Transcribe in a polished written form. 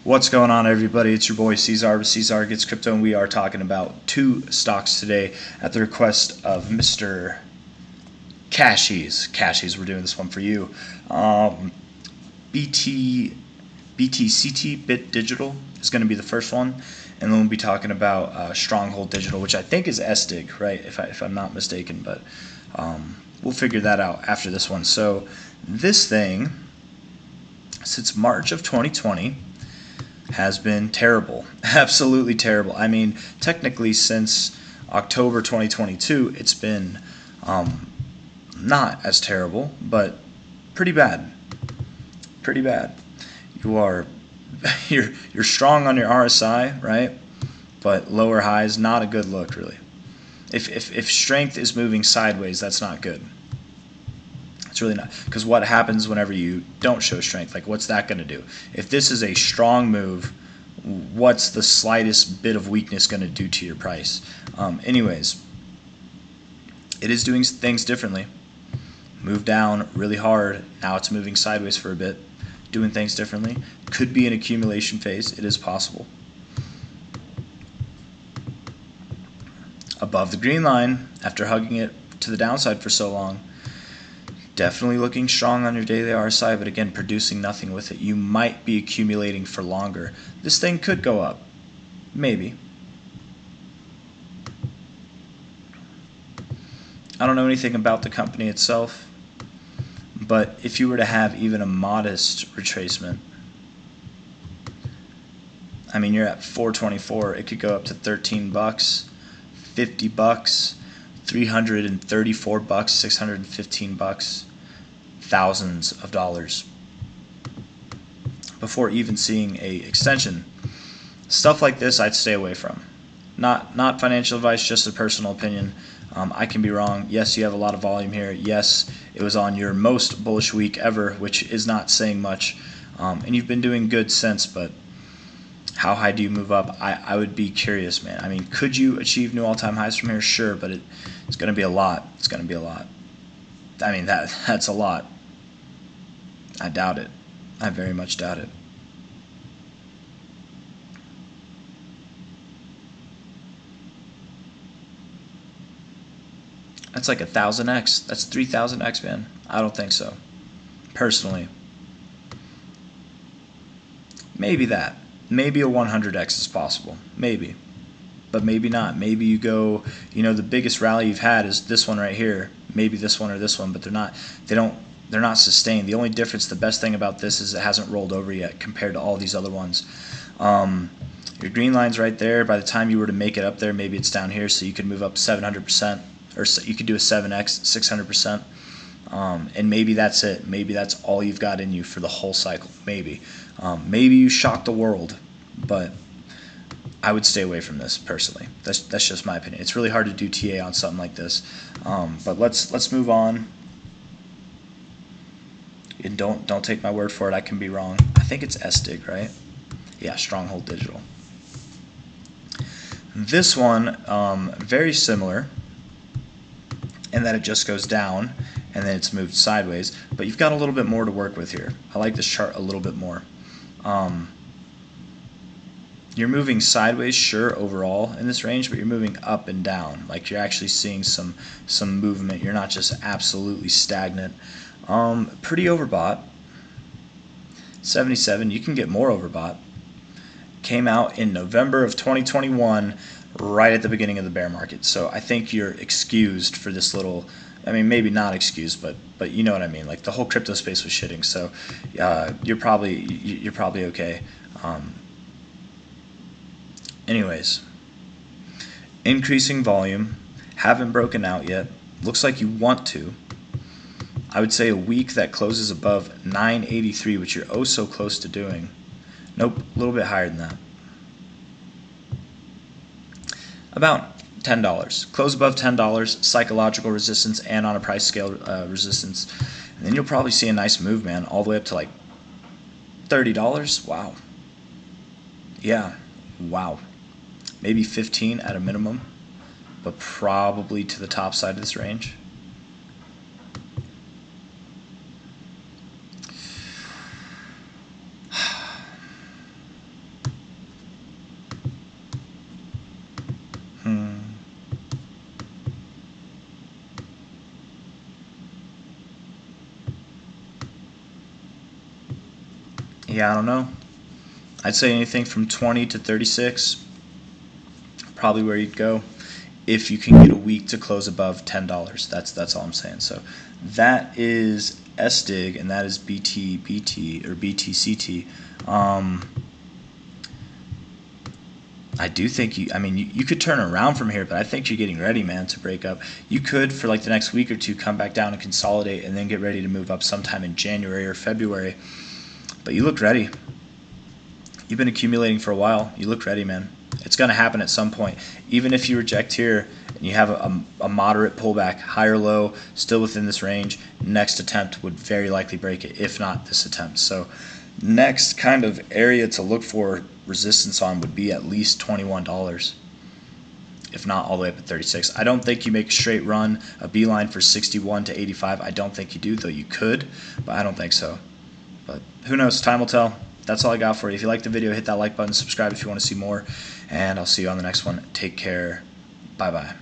What's going on, everybody? It's your boy C-Zar with C-Zar Gets Crypto, and we are talking about two stocks today at the request of Mr. Cashies, we're doing this one for you. BTCT, Bit Digital, is going to be the first one, and then we'll be talking about Stronghold Digital, which I think is SDIG, right? If I'm not mistaken, but we'll figure that out after this one. So this thing, since March of 2020, has been terrible, absolutely terrible. I mean, technically since October 2022, it's been not as terrible, but pretty bad. Pretty bad. You're strong on your RSI, right? But lower highs, not a good look, really. If strength is moving sideways, that's not good. It's really not, because what happens whenever you don't show strength? Like, what's that going to do? If this is a strong move, what's the slightest bit of weakness going to do to your price? Anyways, it is doing things differently. Moved down really hard. Now it's moving sideways for a bit, doing things differently. Could be an accumulation phase. It is possible. Above the green line, after hugging it to the downside for so long, definitely looking strong on your daily RSI, but again, producing nothing with it. You might be accumulating for longer. This thing could go up. Maybe. I don't know anything about the company itself, but if you were to have even a modest retracement, I mean, you're at 424. It could go up to 13 bucks, 50 bucks, 334 bucks, 615 bucks. Thousands of dollars before even seeing a extension. Stuff like this I'd stay away from. Not financial advice, just a personal opinion. I can be wrong. Yes, you have a lot of volume here. Yes, it was on your most bullish week ever, which is not saying much. And you've been doing good since, but how high do you move up? I would be curious, man. I mean, could you achieve new all-time highs from here? Sure, but it's going to be a lot. It's going to be a lot. I mean, that's a lot. I doubt it. I very much doubt it. That's like 1,000x. That's 3,000x, man. I don't think so. Personally. Maybe that. Maybe a 100x is possible. Maybe. But maybe not. Maybe you go, the biggest rally you've had is this one right here. Maybe this one or this one, but they're not sustained. The only difference, the best thing about this is it hasn't rolled over yet compared to all these other ones. Your green line's right there. By the time you were to make it up there, maybe it's down here, so you could move up 700%, or you could do a 7x, 600%. And maybe that's it. Maybe that's all you've got in you for the whole cycle. Maybe. Maybe you shock the world, but I would stay away from this personally. That's just my opinion. It's really hard to do TA on something like this. But let's move on. And don't take my word for it. I can be wrong. I think it's SDIG, right? Yeah, Stronghold Digital. This one, very similar in that it just goes down and then it's moved sideways. But you've got a little bit more to work with here. I like this chart a little bit more. You're moving sideways, sure, overall in this range, but you're moving up and down. Like, you're actually seeing some movement. You're not just absolutely stagnant. Pretty overbought. 77. You can get more overbought. Came out in November of 2021, right at the beginning of the bear market. So I think you're excused for this little. I mean, maybe not excused, but you know what I mean. Like, the whole crypto space was shitting. So you're probably okay. Anyways, increasing volume, haven't broken out yet. Looks like you want to. I would say a week that closes above 983, which you're oh so close to doing. Nope, a little bit higher than that. About $10. Close above $10, psychological resistance, and on a price scale resistance. And then you'll probably see a nice move, man, all the way up to like $30. Wow. Yeah, wow. Maybe 15 at a minimum, but probably to the top side of this range. Yeah, I don't know. I'd say anything from 20 to 36, probably where you'd go if you can get a week to close above $10. That's all I'm saying. So that is SDIG and that is BT or BTCT. I do think you could turn around from here, but I think you're getting ready, man, to break up. You could, for like the next week or two, come back down and consolidate and then get ready to move up sometime in January or February. But you look ready. You've been accumulating for a while. You look ready, man. It's going to happen at some point. Even if you reject here and you have a moderate pullback, high or low, still within this range, next attempt would very likely break it, if not this attempt. So next kind of area to look for resistance on would be at least $21, if not all the way up at 36. I don't think you make a straight run, a beeline for 61 to 85. I don't think you do, though you could, but I don't think so. But who knows? Time will tell. That's all I got for you. If you liked the video, hit that like button, subscribe if you want to see more, and I'll see you on the next one. Take care. Bye-bye.